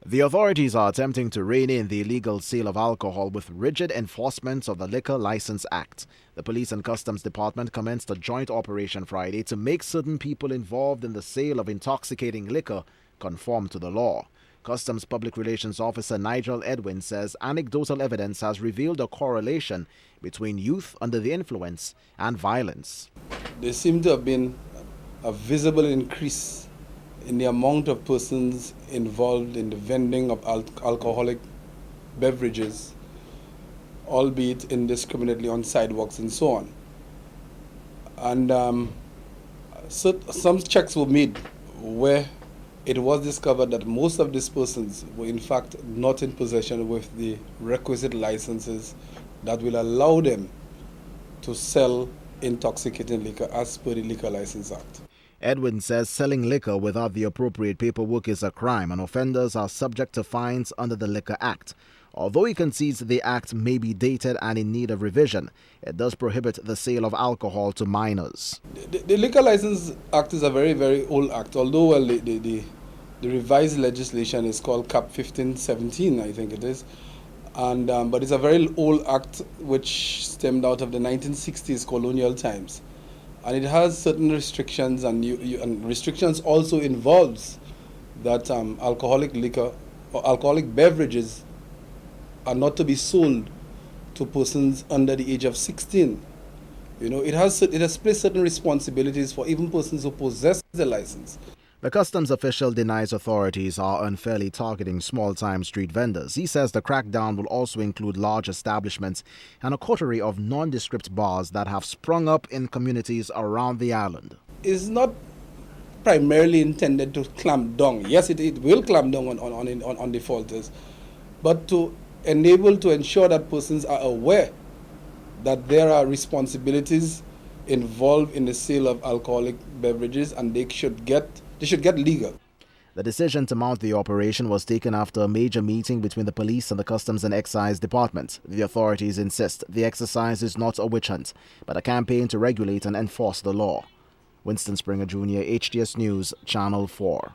The authorities are attempting to rein in the illegal sale of alcohol with rigid enforcement of the Liquor License Act. The Police and Customs Department commenced a joint operation Friday to make certain people involved in the sale of intoxicating liquor conform to the law. Customs Public Relations Officer Nigel Edwin says anecdotal evidence has revealed a correlation between youth under the influence and violence. There seemed to have been a visible increase in the amount of persons involved in the vending of alcoholic beverages, albeit indiscriminately on sidewalks and so on. And some checks were made where it was discovered that most of these persons were in fact not in possession with the requisite licenses that will allow them to sell intoxicating liquor as per the Liquor License Act. Edwin says selling liquor without the appropriate paperwork is a crime and offenders are subject to fines under the Liquor Act. Although he concedes the act may be dated and in need of revision, it does prohibit the sale of alcohol to minors. The Liquor License Act is a very, very old act, although the revised legislation is called Cap 1517, I think it is. But it's a very old act which stemmed out of the 1960s colonial times. And it has certain restrictions, and restrictions also involves that alcoholic liquor or alcoholic beverages are not to be sold to persons under the age of 16. You know, it has placed certain responsibilities for even persons who possess the license. The customs official denies authorities are unfairly targeting small-time street vendors. He says the crackdown will also include large establishments and a coterie of nondescript bars that have sprung up in communities around the island. It's not primarily intended to clamp down. Yes, it will clamp down on defaulters, but to ensure that persons are aware that there are responsibilities involved in the sale of alcoholic beverages, and they should get legal. The decision to mount the operation was taken after a major meeting between the police and the Customs and Excise Department. The authorities insist the exercise is not a witch hunt, but a campaign to regulate and enforce the law. Winston Springer Jr., HTS News, Channel 4.